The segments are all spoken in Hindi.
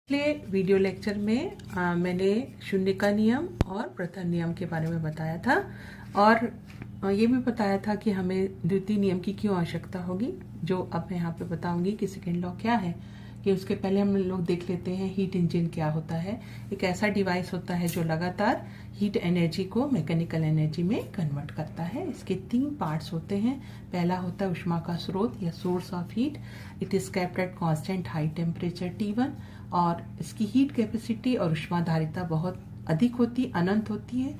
पिछले वीडियो लेक्चर में मैंने शून्य का नियम और प्रथम नियम के बारे में बताया था और ये भी बताया था कि हमें द्वितीय नियम की क्यों आवश्यकता होगी, जो अब मैं यहाँ पे बताऊंगी कि सेकेंड लॉ क्या है। कि उसके पहले हम लोग देख लेते हैं हीट इंजन क्या होता है। एक ऐसा डिवाइस होता है जो लगातार हीट एनर्जी को मैकेनिकल एनर्जी में कन्वर्ट करता है। इसके 3 पार्ट्स होते हैं। पहला होता है ऊष्मा का स्रोत या source of heat. It is kept at constant high temperature T1 और इसकी हीट कैपेसिटी और ऊष्माधारिता बहुत अधिक होती, अनंत होती है,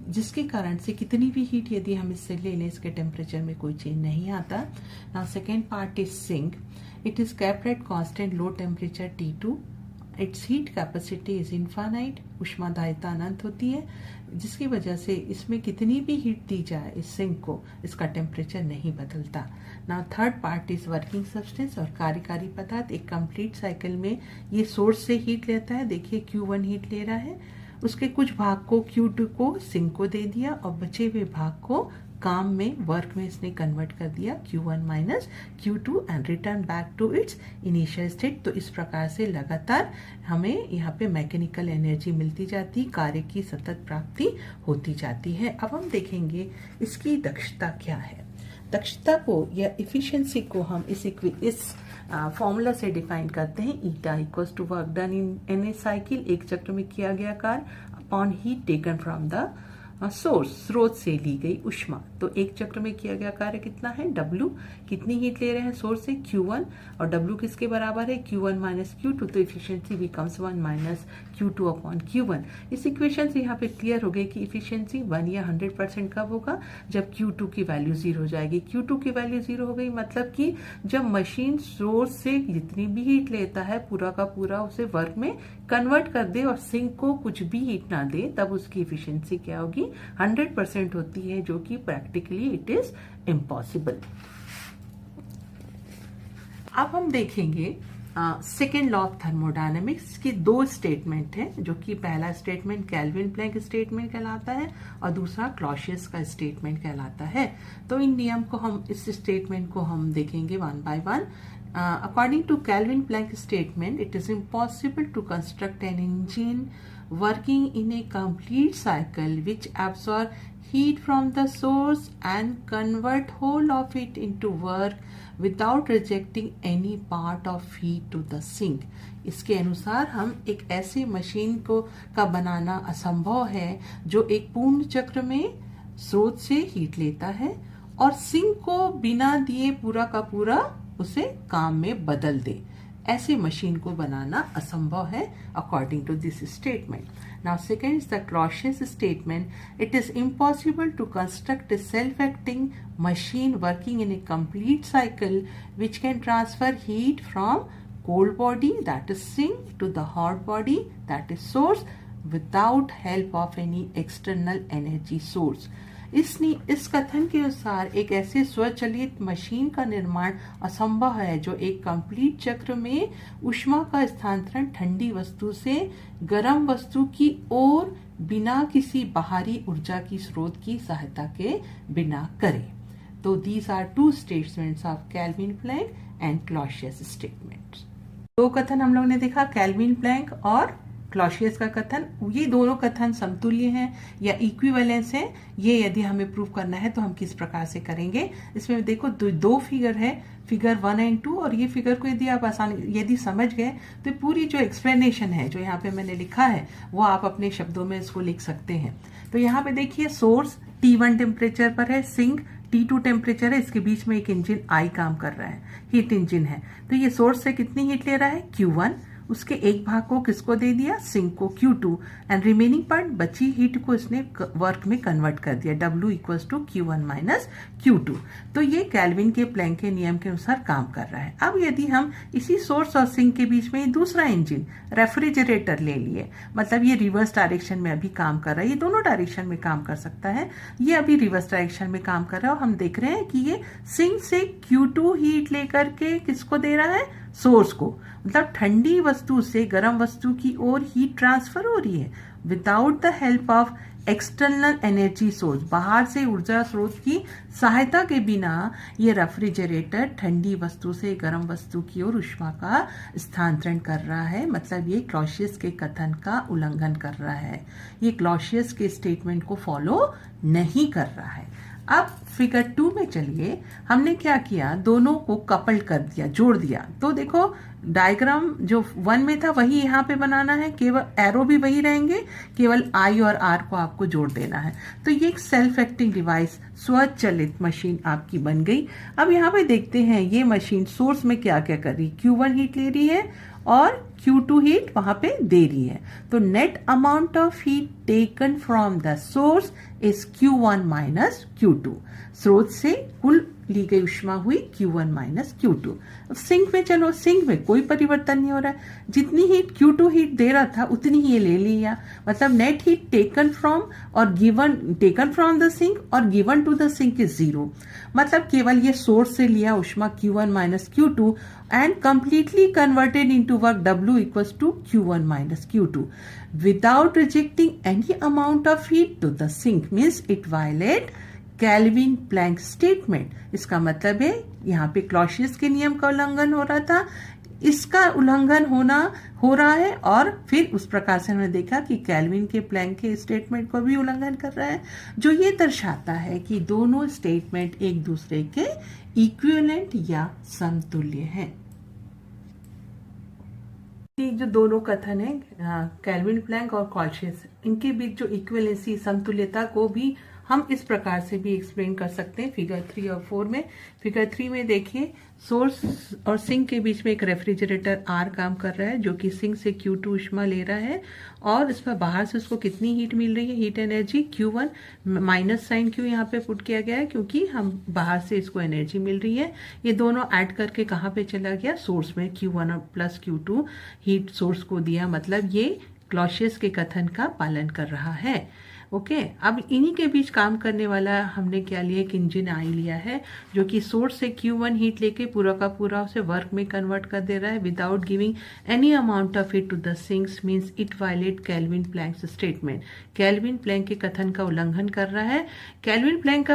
जिसके कारण से कितनी भी हीट यदि हम इससे ले लें इसके टेम्परेचर में कोई चेंज नहीं आता। Now second part is sink. It is kept at constant low temperature T2। It's heat capacity is infinite. ऊष्माधारिता अनंत होती है, जिसकी वजह से इसमें कितनी भी हीट दी जाए इस सिंक को, इसका टेम्परेचर नहीं बदलता। Now third part is working substance और कार्यकारी पदार्थ। एक कंप्लीट साइकिल में ये सोर्स से हीट लेता है। देखिए Q1 हीट ले रहा है, उसके कुछ भाग को Q2 को सिंक को दे दिया और बचे हुए भाग को काम में, वर्क में इसने कन्वर्ट कर दिया Q1 minus Q2 and return back to its initial state. तो इस प्रकार से लगातार हमें यहाँ पे मैकेनिकल एनर्जी मिलती जाती, कार्य की सतत प्राप्ति होती जाती है। अब हम देखेंगे इसकी दक्षता क्या है। दक्षता को या इफिशिएंसी को हम इस फॉर्मूला से डिफाइन करते हैं। Eta equals to work done in an a cycle, एक चक्र में किया गया कार्य, upon heat taken from the source, स्रोत से ली गई ऊष्मा। तो एक चक्र में किया गया कार्य कितना है, W। कितनी हीट ले रहे हैं सोर्स से, Q1, और W किसके बराबर है, Q1 माइनस Q2। तो efficiency becomes 1 minus Q2 upon Q1। इस इक्वेशन से यहाँ पे क्लियर हो गई कि इफिशियंसी 1 या 100% कब होगा, जब Q2 की वैल्यू 0 हो जाएगी। Q2 की वैल्यू 0 हो गई मतलब कि जब मशीन सोर्स से जितनी भी हीट लेता है पूरा का पूरा उसे वर्क में कन्वर्ट कर दे और सिंक को कुछ भी हीट ना दे, तब उसकी इफिशियंसी क्या होगी, 100% होती है, जो कि प्रैक्टिकली इट इज इम्पॉसिबल। अब हम देखेंगे सेकेंड लॉ ऑफ थर्मोडायनेमिक्स की 2 स्टेटमेंट है, जो कि पहला स्टेटमेंट केल्विन प्लैंक स्टेटमेंट कहलाता है और दूसरा क्लॉसियस का स्टेटमेंट कहलाता है। तो इन नियम को हम, इस स्टेटमेंट को हम देखेंगे one by one. According to Kelvin Planck statement, it is impossible to construct an engine working in a complete cycle which absorb heat from the source and convert whole of it into work without rejecting any part of heat to the sink. इसके अनुसार हम एक ऐसी मशीन का बनाना असंभव है जो एक पूर्ण चक्र में स्रोत से हीट लेता है और सिंक को बिना दिए पूरा का पूरा उसे काम में बदल दे। ऐसी मशीन को बनाना असंभव है according to this statement. Now second is the Clausius statement. It is impossible to construct a self acting machine working in a complete cycle which can transfer heat from cold body that is sink to the hot body that is source without help of any external energy source. इस कथन के अनुसार एक ऐसे स्वचालित मशीन का निर्माण असंभव है जो एक कंप्लीट चक्र में ऊष्मा का स्थानांतरण ठंडी वस्तु से गर्म वस्तु की ओर बिना किसी बाहरी ऊर्जा की स्रोत की सहायता के बिना करे। तो these are 2 statements of Kelvin Planck and Clausius statements. 2 कथन हम लोग ने देखा, केल्विन प्लैंक और क्लॉसियस का कथन। ये दोनों कथन समतुल्य हैं या इक्विवेलेंस हैं। ये यदि हमें प्रूव करना है तो हम किस प्रकार से करेंगे। इसमें देखो 2 फिगर है, फिगर 1 एंड 2, और ये फिगर को यदि आप आसानी यदि समझ गए तो पूरी जो एक्सप्लेनेशन है जो यहाँ पे मैंने लिखा है वो आप अपने शब्दों में इसको लिख सकते हैं। तो यहाँ पे देखिए सोर्स T1 टेम्परेचर पर है, सिंक T2 टेम्परेचर है, इसके बीच में एक इंजन I काम कर रहा है, हीट इंजन है। तो ये सोर्स से कितनी हीट ले रहा है, Q1, उसके एक भाग को किसको दे दिया, सिंक को, Q2, एंड रिमेनिंग पार्ट बची हीट को इसने वर्क में कन्वर्ट कर दिया, W equals to Q1 minus Q2। तो ये केल्विन के प्लैंक के नियम के अनुसार काम कर रहा है। अब यदि हम इसी सोर्स और सिंक के बीच में दूसरा इंजन रेफ्रिजरेटर ले लिए, मतलब ये रिवर्स डायरेक्शन में अभी काम कर रहा है, ये दोनों डायरेक्शन में काम कर सकता है, ये अभी रिवर्स डायरेक्शन में काम कर रहा है और हम देख रहे हैं कि ये सिंक से Q2 हीट लेकर के किसको दे रहा है, सोर्स को, मतलब ठंडी वस्तु से गर्म वस्तु की ओर हीट ट्रांसफर हो रही है without the help of external energy source. बाहर से ऊर्जा स्रोत की सहायता के बिना ये रेफ्रिजरेटर ठंडी वस्तु से गर्म वस्तु की ओर ऊष्मा का स्थानांतरण कर रहा है। मतलब ये क्लॉसियस के कथन का उल्लंघन कर रहा है, ये क्लॉसियस के स्टेटमेंट को फॉलो नहीं कर रहा है। अब फिगर 2 में चलिए, हमने क्या किया, दोनों को कपल कर दिया, जोड़ दिया। तो देखो डायग्राम जो 1 में था वही यहाँ पे बनाना है, केवल एरो भी वही रहेंगे, केवल आई और आर को आपको जोड़ देना है। तो ये एक सेल्फ एक्टिंग डिवाइस, स्वचालित मशीन आपकी बन गई। अब यहाँ पे देखते हैं ये मशीन सोर्स में क्या क्या कर रही है। Q1 हीट ले रही है और Q2 हीट वहां पे दे रही है। तो net amount of heat taken from the source is Q1 minus Q2। स्रोत से कुल ली गई ऊष्मा हुई Q1 माइनस Q2। अब सिंक में चलो, सिंक में कोई परिवर्तन नहीं हो रहा है, जितनी हीट Q2 हीट दे रहा था उतनी ही ये ले लिया। मतलब नेट हीट टेकन फ्रॉम और given, taken from the sink और given to the sink is 0। मतलब केवल ये सोर्स से लिया ऊष्मा Q1 minus Q2 and completely converted into work W equals to Q1 minus Q2 without rejecting any amount of heat to the sink, means it violate Kelvin Planck statement. इसका मतलब है यहाँ पे क्लॉसियस के नियम का उल्लंघन हो रहा था, इसका उल्लंघन हो रहा है, और फिर उस प्रकार से हमने देखा कि कैल्विन के प्लैंक के स्टेटमेंट को भी उल्लंघन कर रहा है, जो ये दर्शाता है कि दोनों स्टेटमेंट एक दूसरे के इक्विवेलेंट या समतुल्य हैं। जो दोनों कथन है कैल्विन प्लैंक और क्लॉसियस, इनके बीच जो इक्विवेलेंसी, समतुल्यता को भी हम इस प्रकार से भी एक्सप्लेन कर सकते हैं फिगर 3 और 4 में। फिगर 3 में देखिए, सोर्स और सिंक के बीच में एक रेफ्रिजरेटर आर काम कर रहा है, जो कि सिंक से Q2 ऊष्मा ले रहा है, और इस पर बाहर से उसको कितनी हीट मिल रही है, heat energy Q1। Minus sign क्यों यहाँ पे पुट किया गया है, क्योंकि हम बाहर से इसको एनर्जी मिल रही है। ये दोनों ऐड करके कहाँ पे चला गया, सोर्स में Q1 और प्लस Q2 हीट सोर्स को दिया। मतलब ये क्लॉसियस के कथन का पालन कर रहा है। ओके, अब इन्हीं के बीच काम करने वाला हमने क्या लिया, एक इंजन आई लिया है, जो कि सोर्स से Q1 हीट लेके पूरा का पूरा उसे वर्क में कन्वर्ट कर दे रहा है without giving any amount of heat to the sinks, means it violate Kelvin Planck statement. Kelvin Planck के कथन का उल्लंघन कर रहा है, कैल्विन प्लैंक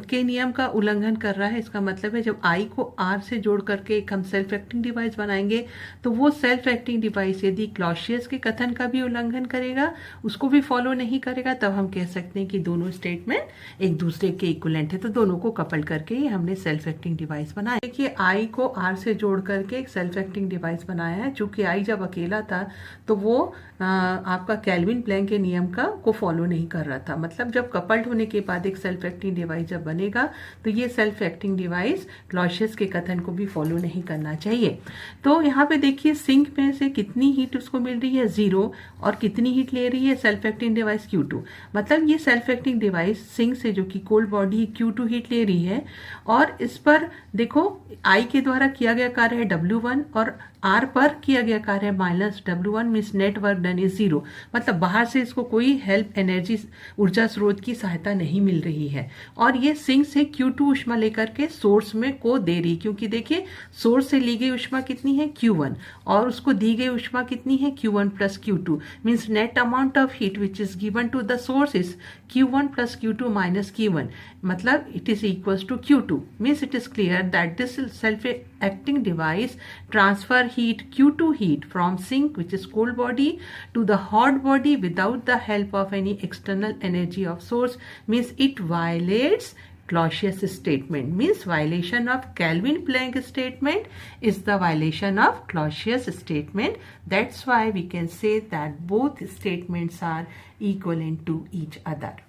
के नियम का उल्लंघन कर रहा है। इसका मतलब है जब आई को आर से जोड़ करके एक हम सेल्फ एक्टिंग डिवाइस बनाएंगे, तो वो सेल्फ एक्टिंग डिवाइस यदि क्लॉसियस के कथन का भी उल्लंघन करेगा, उसको भी फॉलो नहीं करेगा, तब हम कह सकते हैं कि दोनों स्टेटमेंट एक दूसरे के इक्विवेलेंट है। तो दोनों को कपल करके ही हमने सेल्फ एक्टिंग डिवाइस बनाया। देखिए, आई को आर से जोड़ करके एक सेल्फ एक्टिंग डिवाइस बनाया है। चूंकि आई जब अकेला था तो वो आपका कैल्विन प्लैंक के नियम को फॉलो नहीं कर रहा था। मतलब जब कपल्ड होने के बाद एक सेल्फ एक्टिंग डिवाइस जब बनेगा, तो ये सेल्फ एक्टिंग डिवाइस क्लॉसियस के कथन को भी फॉलो नहीं करना चाहिए। तो यहाँ पे देखिए, सिंक में से कितनी हीट उसको मिल रही है, 0, और कितनी हीट ले रही है सेल्फ एक्टिंग डिवाइस Q2। मतलब ये सेल्फ एक्टिंग डिवाइस सिंक से, जो कि कोल्ड बॉडी Q2 हीट ले रही है, और इस पर देखो आई के द्वारा किया गया कार्य है W1 और आर पर किया गया कार्य है minus W1, means net work done is 0। मतलब बाहर से इसको कोई हेल्प एनर्जी, ऊर्जा स्रोत की सहायता नहीं मिल रही है, और ये सिंक से Q2 ऊष्मा लेकर के सोर्स में को दे रही, क्योंकि देखिए सोर्स से ली गई ऊष्मा कितनी है, Q1, और उसको दी गई ऊष्मा कितनी है, Q1 plus Q2, means net amount of heat which is given to the source is Q1 plus Q2 minus Q1। मतलब it is equals to Q2, means it is clear that this self acting device transfer heat Q2 heat from sink, which is cold body, to the hot body without the help of any external energy of source, means it violates Clausius statement, means violation of Kelvin Planck statement is the violation of Clausius statement. That's why we can say that both statements are equivalent to each other.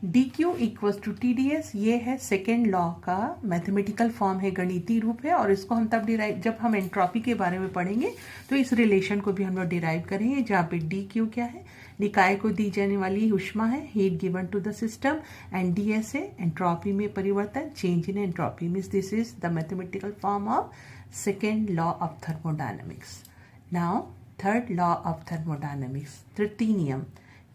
dq equals to TdS, ये है सेकेंड लॉ का मैथमेटिकल फॉर्म है, गणितीय रूप है, और इसको हम तब डिराइव, जब हम एंट्रोपी के बारे में पढ़ेंगे तो इस रिलेशन को भी हम लोग डिराइव करेंगे, जहाँ पे dq क्या है, निकाय को दी जाने वाली ऊष्मा है, heat given to the system, and ds है एंट्रोपी में परिवर्तन, change in entropy, means this is the mathematical form of second law of thermodynamics. Now third law of thermodynamics, तृतीय नियम।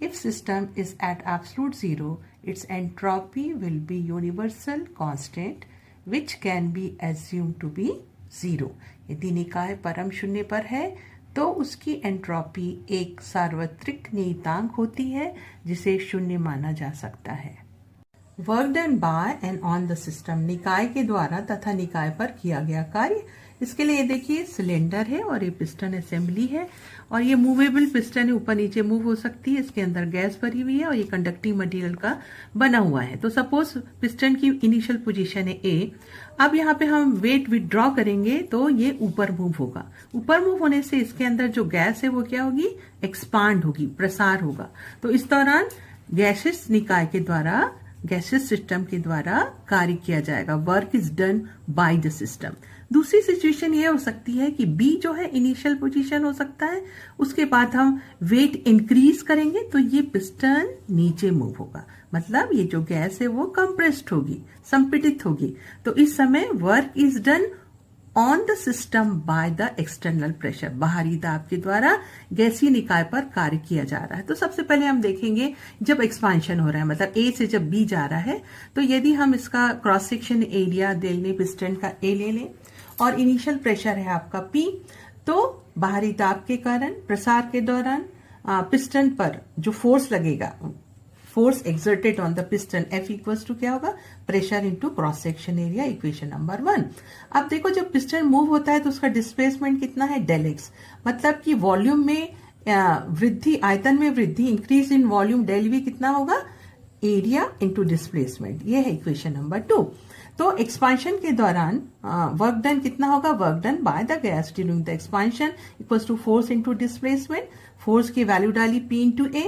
If system is at absolute zero, its entropy will be universal constant, which can be assumed to be 0। यदि निकाय परम शून्य पर है तो उसकी एंट्रोपी एक सार्वत्रिक नियतांक होती है जिसे शून्य माना जा सकता है। Work done bye and on the system, निकाय के द्वारा तथा निकाय पर किया गया कार्य। इसके लिए देखिए सिलेंडर है और ये पिस्टन असेंबली है और ये मूवेबल पिस्टन है, ऊपर नीचे मूव हो सकती है। इसके अंदर गैस भरी हुई है और ये कंडक्टिंग मटेरियल का बना हुआ है। तो सपोज पिस्टन की इनिशियल पोजीशन है ए। अब यहाँ पे हम वेट विथड्रॉ करेंगे तो ये ऊपर मूव होगा। ऊपर मूव होने से इसके अंदर जो गैस है वो क्या होगी, एक्सपांड होगी, प्रसार होगा। तो इस दौरान गैसेस निकाय के द्वारा, गैसेस सिस्टम के द्वारा कार्य किया जाएगा। Work is done by the system. दूसरी सिचुएशन ये हो सकती है कि बी जो है इनिशियल पोजीशन हो सकता है, उसके बाद हम वेट इंक्रीज करेंगे तो ये पिस्टन नीचे मूव होगा, मतलब ये जो गैस है वो कंप्रेस्ड होगी, संपीड़ित होगी। तो इस समय work is done on the system by the external pressure, बाहरी दाब के द्वारा गैसीय निकाय पर कार्य किया जा रहा है। तो सबसे पहले हम देखेंगे जब एक्सपांशन हो रहा है, मतलब ए से जब बी जा रहा है, तो यदि हम इसका क्रॉस सेक्शन एरिया दे लें, पिस्टन का ए ले लें और इनिशियल प्रेशर है आपका पी, तो बाहरी दाब के कारण प्रसार के दौरान पिस्टन पर जो फोर्स लगेगा, force exerted on the piston, F equals to क्या होगा, pressure into cross section area, equation number 1। अब देखो जब पिस्टन मूव होता है तो उसका डिस्प्लेसमेंट कितना है, डेल एक्स, मतलब कि वॉल्यूम में वृद्धि, आयतन में वृद्धि, increase in volume, del V कितना होगा, एरिया इंटू डिस्प्लेसमेंट, ये है इक्वेशन नंबर 2। तो एक्सपांशन के दौरान वर्क डन कितना होगा, work done by the gas during the expansion equals to force into displacement, force की वैल्यू डाली P into A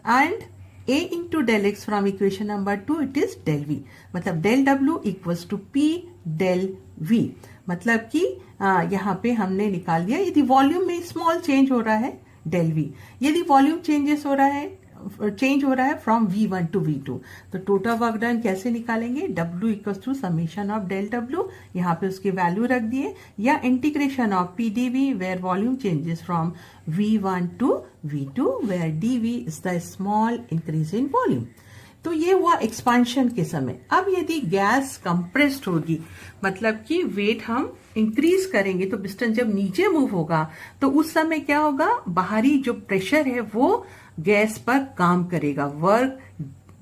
and A into del x from equation number 2 it is del V, मतलब del W equals to P del V, मतलब कि यहाँ पे हमने निकाल दिया यदि वॉल्यूम में स्मॉल चेंज हो रहा है डेल V, यदि वॉल्यूम चेंज हो रहा है फ्रॉम V1 टू V2, तो टोटल वर्क डन कैसे निकालेंगे, W equals to summation of del W, यहाँ पे उसकी वैल्यू रख दिए, या integration of PdV where volume changes from V1 to V2 where dV is the small increase in volume. तो ये हुआ एक्सपांशन के समय। अब यदि गैस कंप्रेस्ड होगी, मतलब कि वेट हम इंक्रीज करेंगे, तो पिस्टन जब नीचे मूव होगा तो उस समय क्या होगा, बाहरी जो प्रेशर है वो गैस पर काम करेगा, work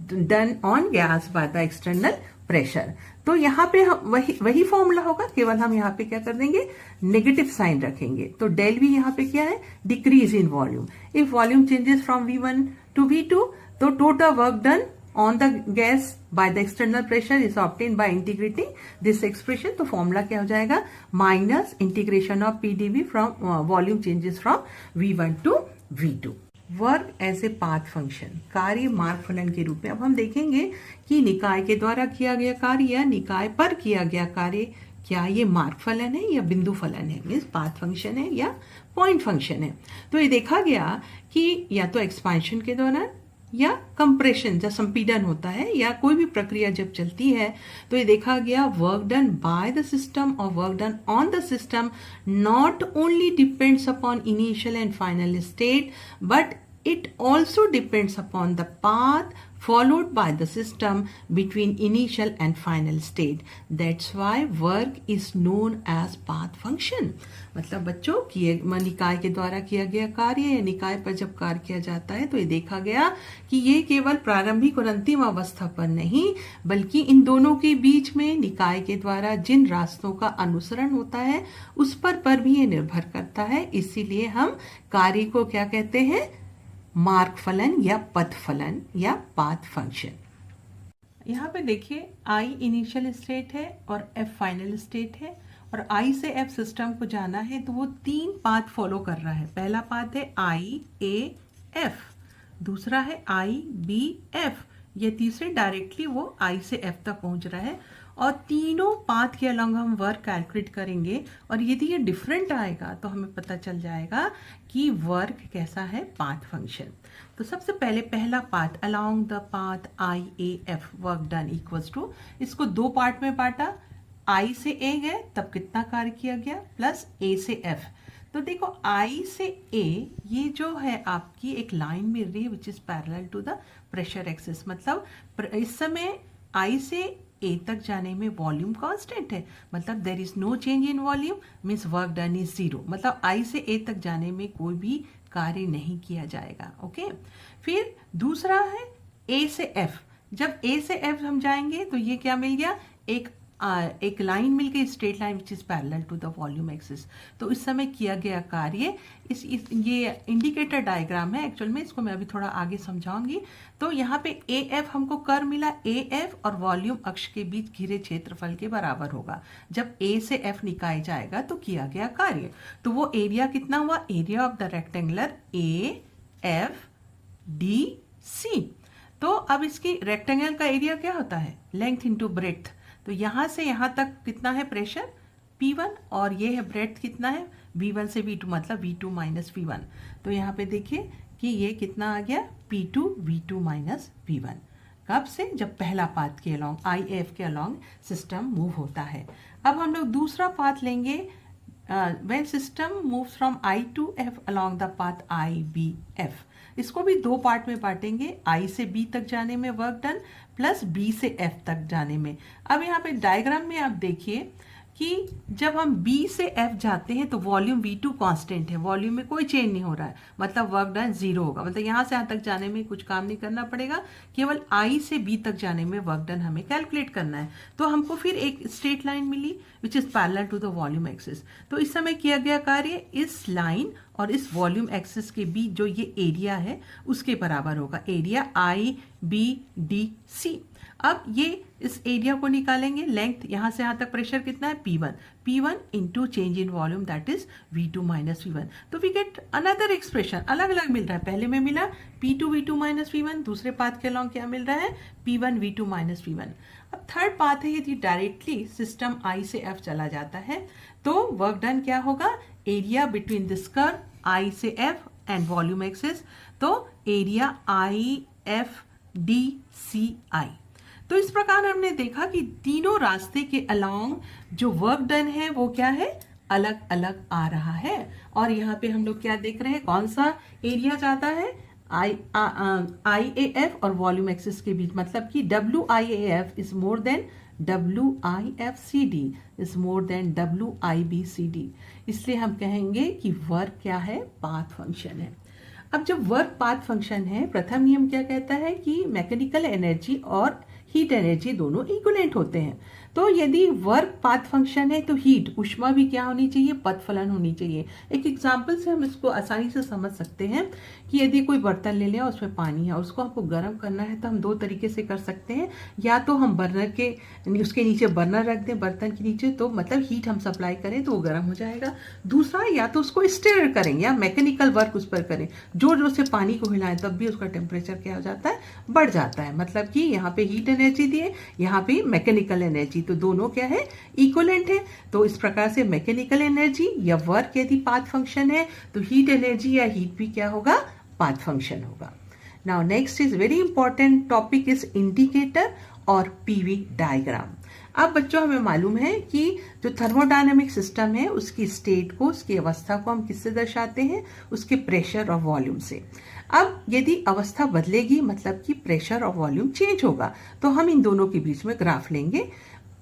done on gas by the external pressure. तो यहाँ पे हम वही फॉर्मूला होगा, केवल हम यहाँ पे क्या कर देंगे, नेगेटिव साइन रखेंगे। तो डेल वी यहाँ पे क्या है, decrease in volume. If volume changes from V1 to V2, तो total work done on the gas by the external pressure is obtained by integrating this expression। तो फॉर्मूला क्या हो जाएगा, minus integration of PdV from volume changes from V1 to V2। Work as a path function, कार्य मार्ग फलन के रूप में। अब हम देखेंगे कि निकाय के द्वारा किया गया कार्य या निकाय पर किया गया कार्य, क्या ये मार्ग फलन है या बिंदु फलन है, मीन्स पाथ फंक्शन है या पॉइंट फंक्शन है। तो ये देखा गया कि या तो एक्सपांशन के दौरान या कंप्रेशन जब संपीड़न होता है या कोई भी प्रक्रिया जब चलती है, तो ये देखा गया work done by the system और work done on the system not only depends upon initial and final state but it also depends upon the path followed by the system between initial and final state. That's why work is known as path function। मतलब बच्चों निकाय के द्वारा किया गया कार्य या निकाय पर जब कार्य किया जाता है तो ये देखा गया कि ये केवल प्रारंभिक और अंतिम अवस्था पर नहीं, बल्कि इन दोनों के बीच में निकाय के द्वारा जिन रास्तों का अनुसरण होता है उस पर भी ये निर्भर करता है। इसीलिए हम कार्य को क्या कहते हैं, मार्ग फलन या पथ फलन या पाथ फंक्शन। यहाँ पे देखिए I इनिशियल स्टेट है और F फाइनल स्टेट है, और I से F सिस्टम को जाना है तो वो 3 पाथ फॉलो कर रहा है। पहला पाथ है I A F, दूसरा है I B F, ये तीसरे डायरेक्टली वो I से F तक पहुंच रहा है। और तीनों पाथ के अलॉन्ग हम वर्क कैलकुलेट करेंगे और यदि ये डिफरेंट आएगा तो हमें पता चल जाएगा कि वर्क कैसा है, पाथ फंक्शन। तो सबसे पहले पहला path along the path IAF work done equals to, इसको 2 पार्ट में बांटा, I से A गए तब कितना कार्य किया गया प्लस A से F। तो देखो I से A ये जो है आपकी एक लाइन मिल रही है which is parallel to the pressure axis, मतलब इस समय I से ए तक जाने में वॉल्यूम कांस्टेंट है, मतलब there is no change in volume, means work done is 0, मतलब आई से ए तक जाने में कोई भी कार्य नहीं किया जाएगा। ओके, फिर दूसरा है ए से एफ। जब ए से एफ हम जाएंगे तो ये क्या मिल गया, एक लाइन मिल गई, straight line which is parallel to the volume axis. तो इस समय किया गया कार्य ये इंडिकेटर डायग्राम है एक्चुअल में, इसको मैं अभी थोड़ा आगे समझाऊंगी। तो यहाँ पे ए एफ हमको कर्व मिला, ए एफ और वॉल्यूम अक्ष के बीच घिरे क्षेत्रफल के बराबर होगा। जब ए से एफ निकाय जाएगा तो किया गया कार्य, तो वो एरिया कितना हुआ, area of the rectangular A F D C. तो अब इसकी रेक्टेंगल का एरिया क्या होता है, लेंथ इंटू ब्रेड्थ। तो यहां से यहां तक कितना है प्रेशर P1 और ये है ब्रेड्थ कितना है V1 से V2, मतलब V2 माइनस V1। तो यहाँ पे देखिए कि ये कितना आ गया P2 V2 माइनस V1। कब से, जब पहला पाथ के अलोंग IF के अलोंग सिस्टम मूव होता है। अब हम लोग दूसरा पाथ लेंगे, when system moves from I to F along the path IBF। इसको भी दो पार्ट में बांटेंगे, I से B तक जाने में वर्क डन प्लस B से F तक जाने में। अब यहाँ पे डायग्राम में आप देखिए कि जब हम B से F जाते हैं तो वॉल्यूम V2 कांस्टेंट है, वॉल्यूम में कोई चेंज नहीं हो रहा है, मतलब वर्क डन 0 होगा, मतलब यहाँ से यहाँ तक जाने में कुछ काम नहीं करना पड़ेगा, केवल I से B तक जाने में वर्क डन हमें कैलकुलेट करना है। तो हमको फिर एक स्ट्रेट लाइन मिली which is parallel to the volume axis. तो इस समय किया गया कार्य इस लाइन और इस वॉल्यूम एक्सिस के बीच जो ये एरिया है उसके बराबर होगा, एरिया IBDC। अब ये इस एरिया को निकालेंगे, लेंथ यहां से यहां तक प्रेशर कितना है P1 into change in volume that is V2 minus V1। तो वी गेट अनदर एक्सप्रेशन, अलग अलग मिल रहा है, पहले में मिला P2 V2 माइनस V1, दूसरे पाथ के अलॉन्ग क्या मिल रहा है P1 V2 माइनस V1। अब थर्ड पाथ है, यदि डायरेक्टली सिस्टम I से F चला जाता है तो वर्क डन क्या होगा, area between this curve I से F एंड वॉल्यूम एक्सिस, तो एरिया IFDCI। तो इस प्रकार हमने देखा कि तीनों रास्ते के अलोंग जो वर्क डन है वो क्या है, अलग अलग आ रहा है। और यहाँ पे हम लोग क्या देख रहे हैं, कौन सा एरिया जाता है IAF और वॉल्यूम एक्सिस के बीच, मतलब कि WIAF is more than WIFCD is more than WIBCD। इसलिए हम कहेंगे कि वर्क क्या है, पाथ फंक्शन है। अब जब वर्क पाथ फंक्शन है, प्रथम नियम क्या कहता है कि मैकेनिकल एनर्जी और हीट एनर्जी दोनों इक्विवेलेंट होते हैं। तो यदि वर्क पाथ फंक्शन है तो हीट ऊष्मा भी क्या होनी चाहिए, पथफलन होनी चाहिए। एक एग्जांपल से हम इसको आसानी से समझ सकते हैं कि यदि कोई बर्तन ले लें और उसमें पानी है और उसको हमको गर्म करना है तो हम दो तरीके से कर सकते हैं, या तो हम बर्नर के उसके नीचे बर्नर रख दें बर्तन के नीचे, तो मतलब हीट हम सप्लाई करें तो वो गर्म हो जाएगा। दूसरा, या तो उसको स्टीयर करें या मैकेनिकल वर्क उस पर करें, जोर जोर से पानी को हिलाएं तब भी उसका टेम्परेचर क्या हो जाता है, बढ़ जाता है। मतलब कि यहाँ पे हीट एनर्जी दिए, यहाँ पे मैकेनिकल एनर्जी, तो दोनों क्या है, इक्विवेलेंट है। तो इस प्रकार से मैकेनिकल एनर्जी या वर्क यदि पाथ फंक्शन है तो हीट एनर्जी या हीट भी क्या होगा, पाथ फंक्शन होगा। Now next is very important topic is indicator और पीवी डायग्राम। अब बच्चों हमें मालूम है कि जो थर्मोडायनेमिक सिस्टम है उसकी स्टेट को, उसकी अवस्था को हम किससे दर्शाते हैं, उसके प्रेशर और वॉल्यूम से। अब यदि अवस्था बदलेगी मतलब कि प्रेशर और वॉल्यूम चेंज होगा, तो हम इन दोनों के बीच में ग्राफ लेंगे।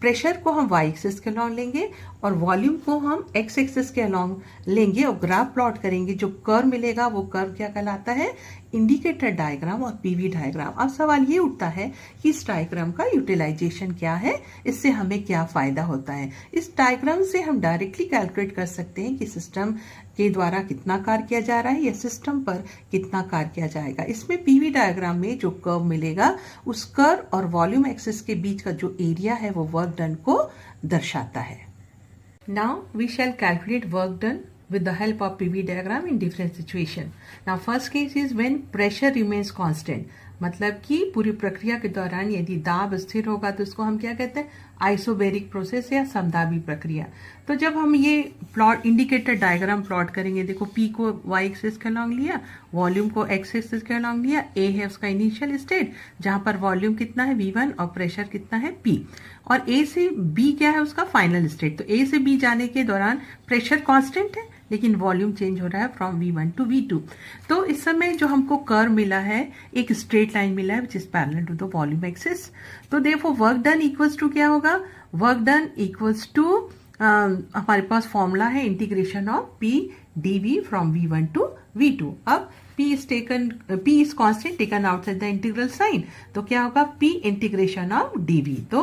प्रेशर को हम y एक्सिस के अलॉन्ग लेंगे और वॉल्यूम को हम x एक्सिस के अलॉन्ग लेंगे और ग्राफ प्लॉट करेंगे। जो कर्व मिलेगा वो कर्व क्या कहलाता है, इंडिकेटर डायग्राम और पीवी डायग्राम। अब सवाल ये उठता है कि इस डायग्राम का यूटिलाइजेशन क्या है, इससे हमें क्या फायदा होता है। इस डायग्राम से हम डायरेक्टली कैलकुलेट कर सकते हैं कि सिस्टम के द्वारा कितना कार्य किया जा रहा है या सिस्टम पर कितना कार्य किया जाएगा। इसमें पीवी डायग्राम में जो कर्व मिलेगा उस कर्व और वॉल्यूम एक्सिस के बीच का जो एरिया है वो वर्क डन को दर्शाता है। Now we shall calculate work done with the help of PV diagram in different situation. Now first case is when pressure remains constant, मतलब कि पूरी प्रक्रिया के दौरान यदि दाब स्थिर होगा तो उसको हम क्या कहते हैं, आइसोबैरिक प्रोसेस या समदाबी प्रक्रिया। तो जब हम ये प्लॉट इंडिकेटर डायग्राम प्लॉट करेंगे, देखो P को y एक्सिस के अलॉन्ग लिया, वॉल्यूम को x एक्सिस के अलॉन्ग लिया, A है उसका इनिशियल स्टेट जहां पर वॉल्यूम कितना है V1 और प्रेशर कितना है P, और A से B क्या है उसका फाइनल स्टेट। तो A से B जाने के दौरान प्रेशर कांस्टेंट है लेकिन वॉल्यूम चेंज हो रहा है फ्रॉम V1 टू V2। तो इस समय जो हमको कर्व मिला है, एक स्ट्रेट लाइन मिला है which is parallel to the volume axis. तो therefore work done equals to क्या होगा, वर्क डन इक्वल्स टू हमारे पास फॉर्मूला है integration of P dV from V1 to V2। अब P is constant taken outside the integral sign, तो क्या होगा P इंटीग्रेशन ऑफ dV। तो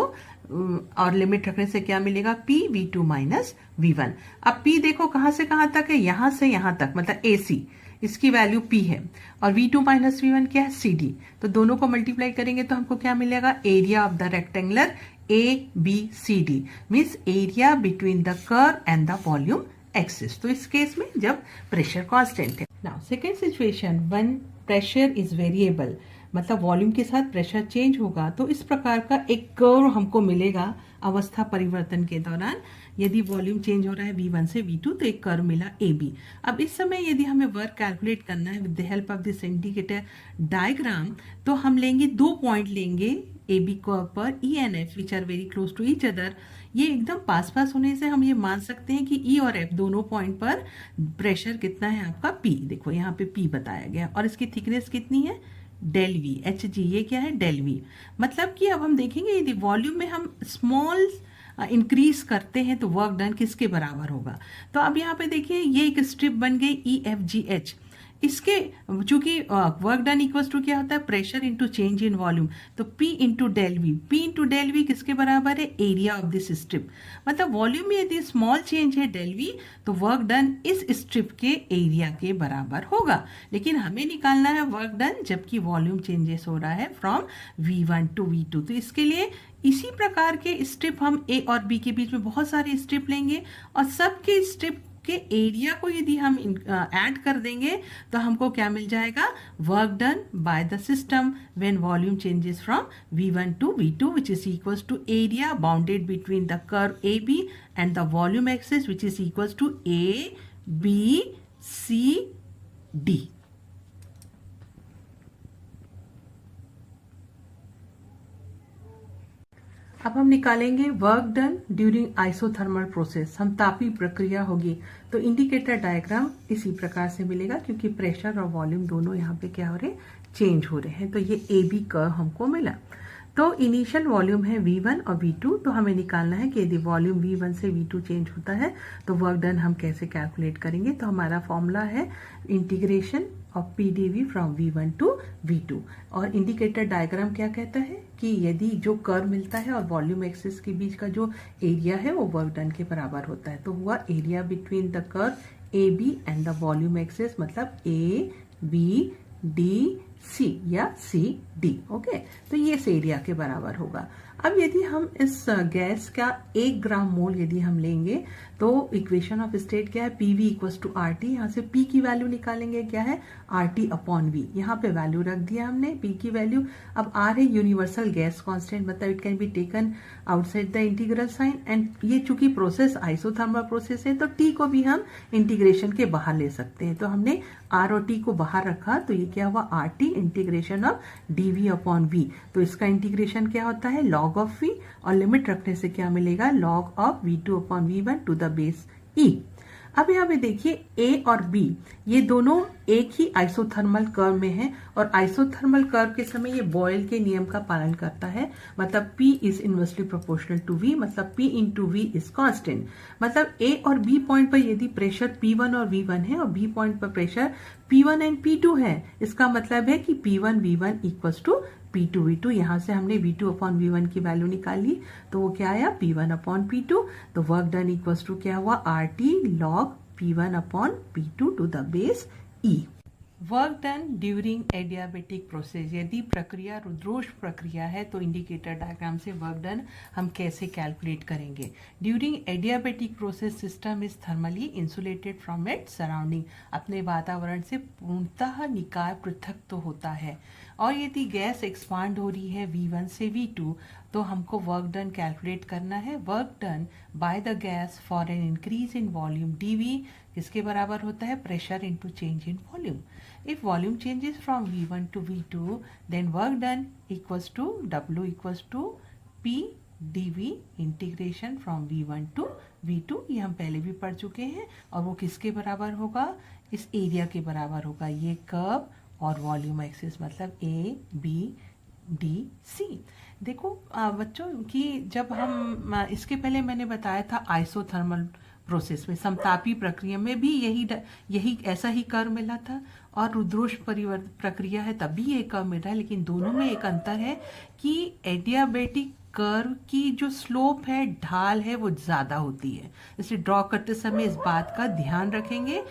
और लिमिट रखने से क्या मिलेगा, P V2 माइनस V1। अब P देखो कहां से कहां तक है, यहां से यहां तक, मतलब AC, इसकी वैल्यू P है, और V2 माइनस V1 क्या है, CD। तो दोनों को मल्टीप्लाई करेंगे तो हमको क्या मिलेगा, area of the rectangular ABCD means area between the curve and the volume axis. तो इस केस में जब प्रेशर कांस्टेंट है। Now second situation, when pressure is variable, मतलब वॉल्यूम के साथ प्रेशर चेंज होगा, तो इस प्रकार का एक कर्व हमको मिलेगा अवस्था परिवर्तन के दौरान। यदि वॉल्यूम चेंज हो रहा है V1 से V2 तो एक कर्व मिला AB। अब इस समय यदि हमें वर्क कैलकुलेट करना है with the help of this indicator diagram, तो हम लेंगे 2 पॉइंट लेंगे AB कर्व पर E and F which are very close to each other. ये एकदम पास पास होने से हम ये मान सकते हैं कि E और F दोनों पॉइंट पर प्रेशर कितना है आपका P। देखो यहाँ पे P बताया गया, और इसकी थिकनेस कितनी है, डेल V HG, ये क्या है, डेल V। मतलब कि अब हम देखेंगे यदि वॉल्यूम में हम स्मॉल इंक्रीज करते हैं तो वर्क डन किसके बराबर होगा। तो अब यहाँ पे देखिए ये एक स्ट्रिप बन गई EFGH। इसके चूंकि वर्क डन इक्वल्स टू क्या होता है, pressure into change in volume, तो P into del V, P into del V किसके बराबर है, एरिया ऑफ दिस स्ट्रिप। मतलब वॉल्यूम में यदि स्मॉल चेंज है डेल वी, तो वर्क डन इस स्ट्रिप के एरिया के बराबर होगा। लेकिन हमें निकालना है वर्क डन जबकि वॉल्यूम चेंजेस हो रहा है फ्रॉम V1 टू V2। तो इसके लिए इसी प्रकार के स्ट्रिप हम A और B के बीच में बहुत सारे स्ट्रिप लेंगे, और सबके स्ट्रिप के एरिया को यदि हम ऐड कर देंगे तो हमको क्या मिल जाएगा, work done by the system when volume changes from V1 to V2 which is equals to area bounded between the curve AB and the volume axis which is equals to ABCD। अब हम निकालेंगे work done during isothermal process. हम तापी प्रक्रिया होगी, तो इंडिकेटर डायग्राम इसी प्रकार से मिलेगा, क्योंकि प्रेशर और वॉल्यूम दोनों यहाँ पे क्या हो रहे हैं, चेंज हो रहे हैं। तो ये AB कर्व हमको मिला। तो इनिशियल वॉल्यूम है V1 और V2, तो हमें निकालना है कि यदि वॉल्यूम V1 से V2 चेंज होता है तो वर्क डन हम कैसे कैलकुलेट करेंगे। तो हमारा फॉर्मूला है integration of P dV from V1 to V2। और इंडिकेटर डायग्राम क्या कहता है कि यदि जो कर्व मिलता है और वॉल्यूम एक्सिस के बीच का जो एरिया है वो वर्क डन के बराबर होता है। तो हुआ area between the curve AB and the volume axis, मतलब ABD या CD। ओके, तो ये इस एरिया के बराबर होगा। अब यदि हम इस गैस का 1 ग्राम मोल यदि हम लेंगे तो इक्वेशन ऑफ स्टेट क्या है, PV इक्वल्स टू RT। यहाँ से P की वैल्यू निकालेंगे, क्या है, RT अपॉन V। यहाँ पे वैल्यू रख दिया हमने P की वैल्यू। अब R है यूनिवर्सल गैस कांस्टेंट, मतलब it can be taken outside the integral sign, and ये चूंकि प्रोसेस आइसोथर्मल प्रोसेस है तो T को भी हम इंटीग्रेशन के बाहर ले सकते हैं। तो हमने R और T को बाहर रखा, तो ये क्या हुआ, RT integration of dV upon V। तो इसका इंटीग्रेशन क्या होता है, log ऑफ V, और लिमिट रखने से क्या मिलेगा, log of V2 upon V1 to the base E। अब यहाँ पे देखिए A और B ये दोनों एक ही आइसोथर्मल कर्व में है, और आइसोथर्मल कर्व के समय ये बॉयल के नियम का पालन करता है। मतलब P is inversely proportional to V, मतलब P into V is constant. मतलब A और B पॉइंट पर यदि प्रेशर P1 और V1 है और B पॉइंट पर प्रेशर P1 एंड P2 है, इसका मतलब है कि P1 V1 equals to P2 V2। यहाँ से हमने V2 अपॉन V1 की वैल्यू निकाली, तो वो क्या आया, P1 अपॉन P2। तो वर्क डन इक्वल्स टू क्या हुआ, RT log P1 upon P2 to the base E। Work done during adiabatic process, यदि प्रक्रिया रुद्रोष प्रक्रिया है तो इंडिकेटर डायग्राम से वर्क डन हम कैसे कैलकुलेट करेंगे। During adiabatic process system is thermally insulated from its surrounding, अपने वातावरण से पूर्णतः निकाय पृथक तो होता है। और यदि गैस एक्सपांड हो रही है V1 से V2 तो हमको वर्क डन कैलकुलेट करना है। Work done by the gas for an increase in volume dV किसके बराबर होता है, pressure into change in volume. If volume changes from V1 to V2, then work done equals to W equals to P dv integration from v1 to v2, ये हम पहले भी पढ़ चुके हैं, और वो किसके बराबर होगा, इस एरिया के बराबर होगा, ये कर्व और वॉल्यूम एक्सिस, मतलब ए बी डी सी। देखो बच्चों कि जब हम इसके पहले मैंने बताया था आइसोथर्मल प्रोसेस में, समतापी प्रक्रिया में भी यही ऐसा ही कर्व मिला था, और रुद्रोष्म प्रक्रिया है तब भी ये कर्व मिल रहा है, लेकिन दोनों में एक अंतर है कि एडियाबेटिक कर्व की जो स्लोप है, ढाल है, वो ज्यादा होती है, इसलिए ड्रॉ करते समय इस बात का ध्यान रखेंगे।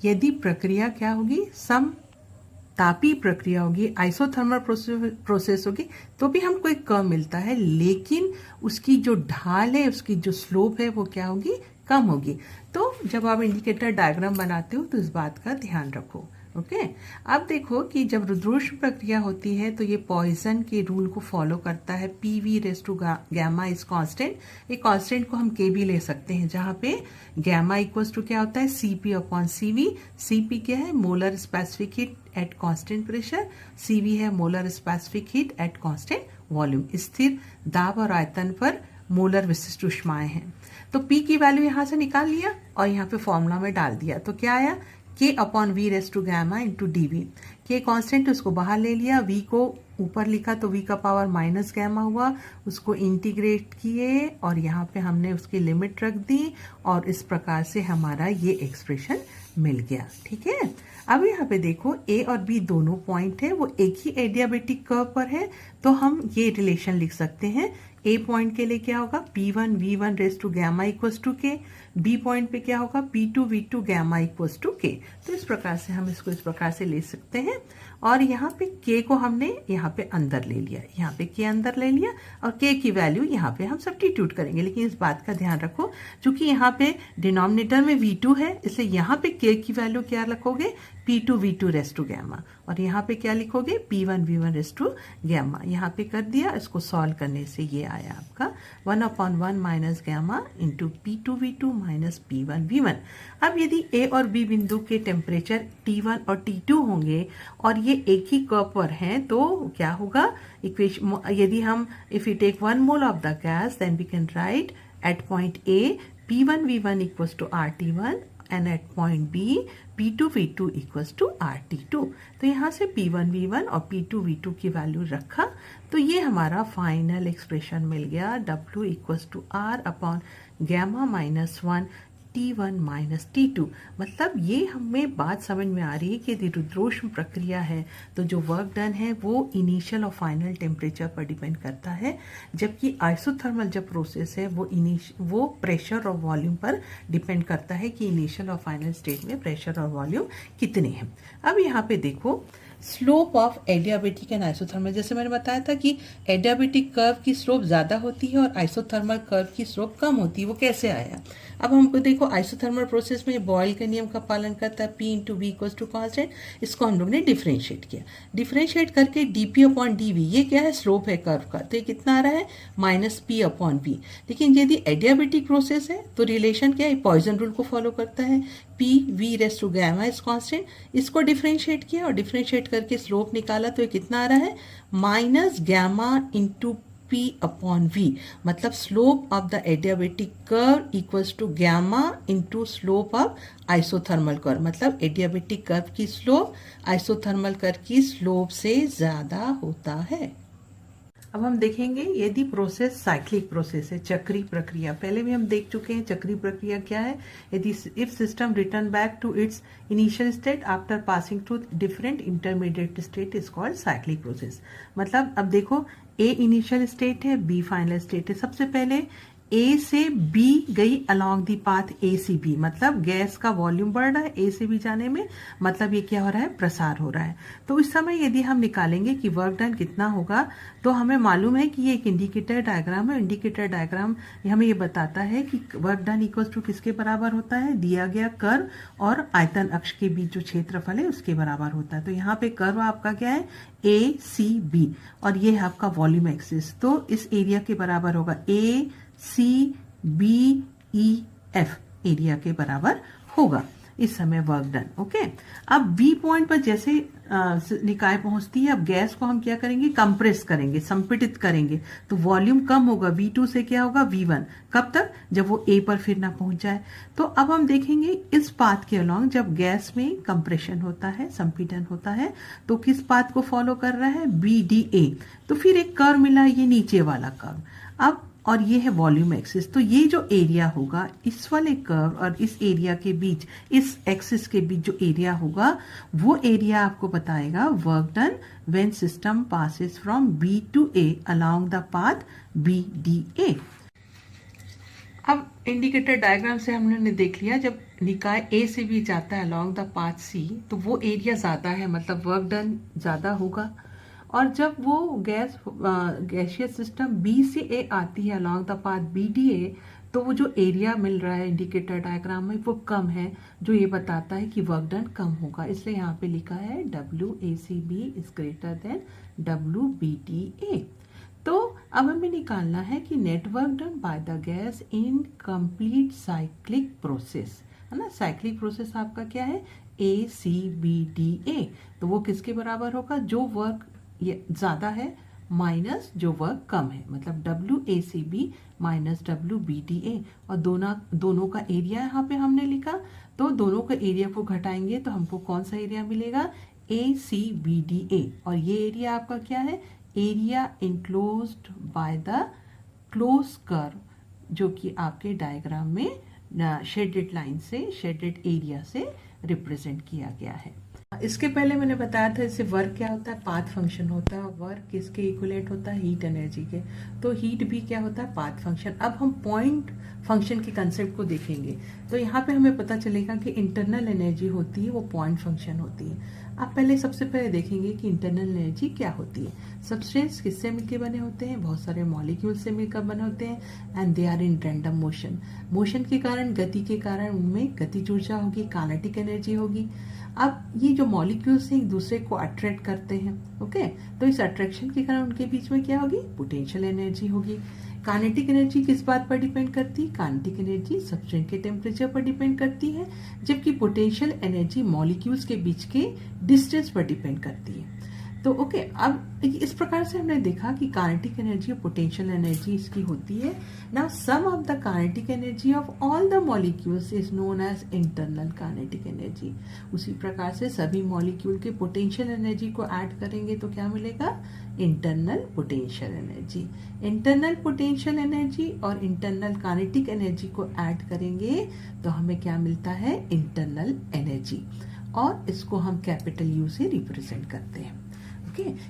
यदि प्रक्रिया क्या होगी, समतापी प्रक्रिया होगी, आइसोथर्मल प्रोसेस होगी, तो भी हमको एक कर्व मिलता है, लेकिन उसकी जो ढाल है, उसकी जो स्लोप है, वो क्या होगी, कम होगी। तो जब आप इंडिकेटर डायग्राम बनाते हो तो इस बात का ध्यान रखो। ओके, अब देखो कि जब रुद्रोष्म प्रक्रिया होती है तो ये पॉइसन के रूल को फॉलो करता है, PV raise to gamma is constant. एक कांस्टेंट को हम K भी ले सकते हैं, जहां पे गैमा इक्वल्स टू क्या होता है, CP अपॉन CV। CP क्या है, molar specific heat at constant pressure, CV है molar specific heat at constant volume. स्थिर दाब और आयतन पर मोलर विशिष्ट ऊष्माएं हैं। तो P की वैल्यू यहां से निकाल लिया और यहाँ पे फॉर्मूला में डाल दिया, तो क्या आया, K upon V raise to gamma into DV। K constant उसको बाहर ले लिया, V को ऊपर लिखा तो V का पावर माइनस गैमा हुआ, उसको इंटीग्रेट किए और यहाँ पे हमने उसकी लिमिट रख दी, और इस प्रकार से हमारा ये एक्सप्रेशन मिल गया। ठीक है, अब यहाँ पे देखो A और B दोनों पॉइंट है, वो एक ही एडियाबेटिक कर्व पर है, तो हम ये रिलेशन लिख सकते हैं। A पॉइंट के लिए क्या होगा, P1 V1 raise to gamma equals to K, B point पे क्या होगा, P2 V2 gamma equals to K। तो इस प्रकार से हम इसको इस प्रकार से ले सकते हैं, और यहाँ पे K को हमने यहाँ पे अंदर ले लिया, यहाँ पे K अंदर ले लिया, और K की वैल्यू यहाँ पे हम सब्स्टिट्यूट करेंगे। लेकिन इस बात का ध्यान रखो, चूंकि यहाँ पे डिनोमिनेटर में V2 है, इसलिए यहाँ पे K की वैल्यू क्या रखोगे, P2 V2 rays to gamma, और यहाँ पे क्या लिखोगे, P1 V1 raise to gamma. यहाँ पे कर दिया, इसको सॉल्व करने से ये आया आपका 1/1 minus gamma into P2 V2 minus P1 V1। अब यदि A और B बिंदु के टेम्परेचर T1 और T2 होंगे और ये एक ही कर्व पर हैं, तो क्या होगा, इक्वेशन यदि हम if you take 1 mole of the gas, then we can write at point A P1 V1 equals to RT1 and at point B P2 V2 equals to RT2। तो यहाँ से P1 V1 और P2 V2 की वैल्यू रखा, तो ये हमारा फाइनल एक्सप्रेशन मिल गया, W equals to R upon gamma minus 1 T1 minus T2। मतलब ये हमें बात समझ में आ रही है कि यदि रुद्रोष्म प्रक्रिया है तो जो वर्क डन है वो इनिशियल और फाइनल टेम्परेचर पर डिपेंड करता है, जबकि आइसोथर्मल जब प्रोसेस है वो प्रेशर और वॉल्यूम पर डिपेंड करता है कि इनिशियल और फाइनल स्टेज में प्रेशर और वॉल्यूम कितने हैं। अब यहाँ पे देखो slope of adiabatic and isothermal, जैसे मैंने बताया था कि एडियाबेटिक कर्व की स्लोप ज़्यादा होती है और आइसोथर्मल कर्व की स्लोप कम होती है। वो कैसे आया, अब हमको देखो आइसोथर्मल प्रोसेस में बॉयल के नियम का पालन करता है, P into V equals to constant. इसको हम लोग ने डिफ्रेंशिएट किया, डिफ्रेंशिएट करके dP अपॉन dV, ये क्या है, स्लोप है कर्व का, तो ये कितना आ रहा है, माइनस P अपॉन V। लेकिन यदि एडियाबेटिक प्रोसेस है तो रिलेशन क्या है, पॉइसन रूल को फॉलो करता है, P V raise to gamma is constant. इसको डिफ्रेंशिएट किया और डिफ्रेंशिएट करके स्लोप निकाला, तो ये कितना आ रहा है, minus gamma into P upon V। मतलब slope of the adiabatic curve equals to gamma into slope of isothermal curve. मतलब एडियाबेटिक कर्व की स्लोप आइसोथर्मल कर्व की स्लोप से ज़्यादा होता है। अब हम देखेंगे यदि प्रोसेस साइक्लिक प्रोसेस है, चक्रीय प्रक्रिया, पहले भी हम देख चुके हैं चक्रीय प्रक्रिया क्या है। यदि if system return back to its initial state after passing through different intermediate state is called cyclic process. मतलब अब देखो A इनिशियल स्टेट है, B फाइनल स्टेट है। सबसे पहले A से B गई अलोंग दी पाथ A से B, मतलब गैस का वॉल्यूम बढ़ रहा है A से B जाने में, मतलब ये क्या हो रहा है, प्रसार हो रहा है। तो इस समय यदि हम निकालेंगे कि वर्क डन कितना होगा, तो हमें मालूम है कि ये एक इंडिकेटर डायग्राम है। इंडिकेटर डायग्राम हमें ये बताता है कि वर्क डन इक्वल्स टू किसके बराबर होता है, दिया गया कर्व और आयतन अक्ष के बीच जो क्षेत्रफल है उसके बराबर होता है। तो यहाँ पे कर्व आपका क्या है, ACB, और ये है आपका वॉल्यूम एक्सिस, तो इस एरिया के बराबर होगा ACBEF एरिया के बराबर होगा। इस समय वर्क डन। ओके, अब बी पॉइंट पर जैसे निकाय पहुंचती है, अब गैस को हम क्या करेंगे, कंप्रेस करेंगे, संपीड़ित करेंगे, तो वॉल्यूम कम होगा, V2 से क्या होगा V1। कब तक, जब वो ए पर फिर ना पहुंच जाए। तो अब हम देखेंगे इस पाथ के अलॉन्ग जब गैस में कंप्रेशन होता है, संपीड़न होता है, तो किस पाथ को फॉलो कर रहा है, BDA। तो फिर एक कर्व मिला, ये नीचे वाला कर्व। अब और ये है वॉल्यूम एक्सिस, तो ये जो एरिया होगा इस वाले कर्व और इस एरिया के बीच, इस एक्सिस के बीच जो एरिया होगा, वो एरिया आपको बताएगा work done when system passes from B to A along the path BDA। अब इंडिकेटर डायग्राम से हमने देख लिया, जब निकाय A से भी जाता है अलोंग द पाथ C, तो वो एरिया ज्यादा है, मतलब वर्क डन ज्यादा होगा। और जब वो गैसियस सिस्टम B से A आती है अलोंग द पाथ BDA, तो वो जो एरिया मिल रहा है इंडिकेटर डायग्राम में वो कम है, जो ये बताता है कि वर्क डन कम होगा। इसलिए यहाँ पे लिखा है WACB is greater than WBDA। तो अब हमें निकालना है कि net work done by the gas in complete cyclic process, है ना। साइक्लिक प्रोसेस आपका क्या है, ACBDA। तो वो किसके बराबर होगा, जो वर्क ये ज्यादा है माइनस जो वर्क कम है, मतलब WACB माइनस WBDA। और दोनों का एरिया यहाँ पे हमने लिखा, तो दोनों का एरिया को घटाएंगे तो हमको कौन सा एरिया मिलेगा, ACBDA। और ये एरिया आपका क्या है, area enclosed by the close curve, जो कि आपके डायग्राम में शेडेड लाइन से, शेडेड एरिया से रिप्रेजेंट किया गया है। इसके पहले मैंने बताया था इससे वर्क क्या होता है, पाथ फंक्शन होता है। वर्क किसके इक्विवेलेंट होता है, हीट एनर्जी के। तो हीट भी क्या होता है, पाथ फंक्शन। अब हम पॉइंट फंक्शन के कंसेप्ट को देखेंगे, तो यहाँ पे हमें पता चलेगा कि इंटरनल एनर्जी होती है वो पॉइंट फंक्शन होती है। अब पहले सबसे पहले देखेंगे कि इंटरनल एनर्जी क्या होती है। सब्सटेंस किससे मिलकर बने होते हैं, बहुत सारे मॉलिक्यूल से मिलकर बने होते हैं, and they are in random motion. Motion के कारण, गति के कारण उनमें गतिज ऊर्जा होगी, काइनेटिक एनर्जी होगी। अब ये जो मॉलिक्यूल्स हैं एक दूसरे को अट्रैक्ट करते हैं, ओके, तो इस अट्रैक्शन के कारण उनके बीच में क्या होगी, पोटेंशियल एनर्जी होगी। काइनेटिक एनर्जी किस बात पर डिपेंड करती है, काइनेटिक एनर्जी सब्सटेंस के टेम्परेचर पर डिपेंड करती है, जबकि पोटेंशियल एनर्जी मॉलिक्यूल्स के बीच के डिस्टेंस पर डिपेंड करती है। तो ओके, अब इस प्रकार से हमने देखा कि काइनेटिक एनर्जी और पोटेंशियल एनर्जी इसकी होती है। Now sum of the kinetic energy of all the molecules is known as internal kinetic energy. उसी प्रकार से सभी मॉलिक्यूल के पोटेंशियल एनर्जी को ऐड करेंगे तो क्या मिलेगा, internal potential energy. Internal potential energy और इंटरनल काइनेटिक एनर्जी को ऐड करेंगे तो हमें क्या मिलता है, इंटरनल एनर्जी। और इसको हम कैपिटल U से रिप्रेजेंट करते हैं।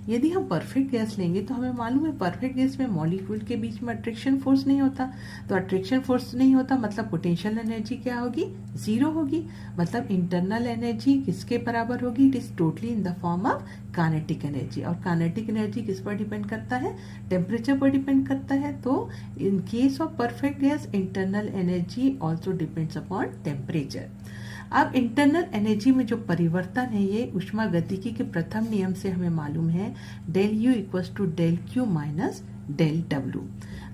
यदि हम परफेक्ट गैस लेंगे तो हमें मालूम है परफेक्ट गैस में मॉलिक्यूल के बीच में अट्रैक्शन फोर्स नहीं होता, तो अट्रैक्शन फोर्स नहीं होता मतलब पोटेंशियल एनर्जी क्या होगी, जीरो होगी। मतलब इंटरनल एनर्जी किसके बराबर होगी, it is totally in the form of kinetic energy. और काइनेटिक एनर्जी किस पर डिपेंड करता है, टेम्परेचर पर डिपेंड करता है। तो in case of perfect gas internal energy also depends upon temperature. अब इंटरनल एनर्जी में जो परिवर्तन है ये उष्मागतिकी के प्रथम नियम से हमें मालूम है, del U equals to del Q minus del W।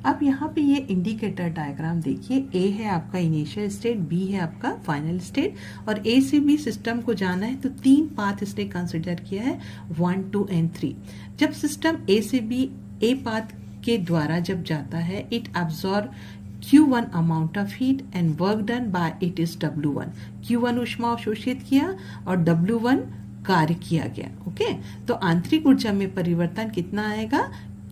अब यहाँ पे ये इंडिकेटर डायग्राम देखिए, A है आपका इनिशियल स्टेट, B है आपका फाइनल स्टेट, और A से B सिस्टम को जाना है तो 3 पाथ इसने कंसिडर किया है, 1, 2 एंड 3। जब सिस्टम A से B A पाथ के द्वारा जब जाता है, it absorb Q1 amount of heat and work done bye it is W1। Q1 ऊष्मा अवशोषित किया और W1 कार्य किया गया। ओके, तो आंतरिक ऊर्जा में परिवर्तन कितना आएगा,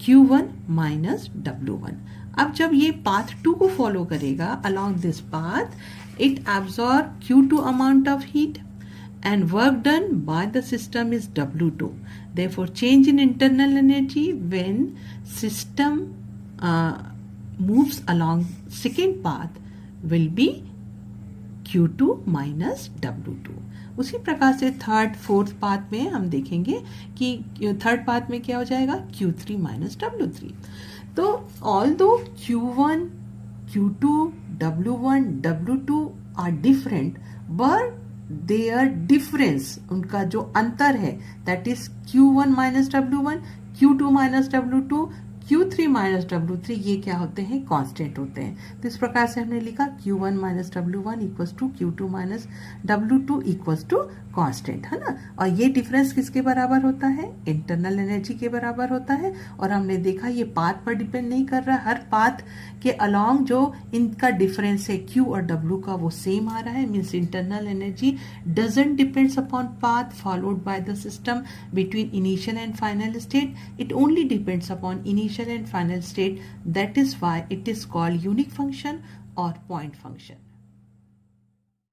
Q1 माइनस W1। अब जब ये पाथ 2 को फॉलो करेगा, along this path it absorb Q2 amount of heat and work done by the system is W2. Therefore, change in internal energy when system moves along second path will be Q2 minus W2. उसी प्रकार से थर्ड फोर्थ पाथ में हम देखेंगे कि थर्ड पाथ में क्या हो जाएगा, Q3 माइनस W3. तो although Q1, Q2, W1, W2 are different, but their difference, उनका जो अंतर है, that is Q1 minus W1, Q2 minus W2, Q3 minus W3 ये क्या होते हैं, कांस्टेंट होते हैं। तो इस प्रकार से हमने लिखा Q1 minus W1 equals to Q2 minus W2 equals to constant, है ना। और ये डिफरेंस किसके बराबर होता है, इंटरनल एनर्जी के बराबर होता है। और हमने देखा ये पाथ पर डिपेंड नहीं कर रहा, हर पाथ के अलोंग जो इनका डिफरेंस है Q और W का वो सेम आ रहा है, means internal energy doesn't depends upon path followed by the system between initial and final state. It only depends upon initial and final state. That is why it is called unique function or point function.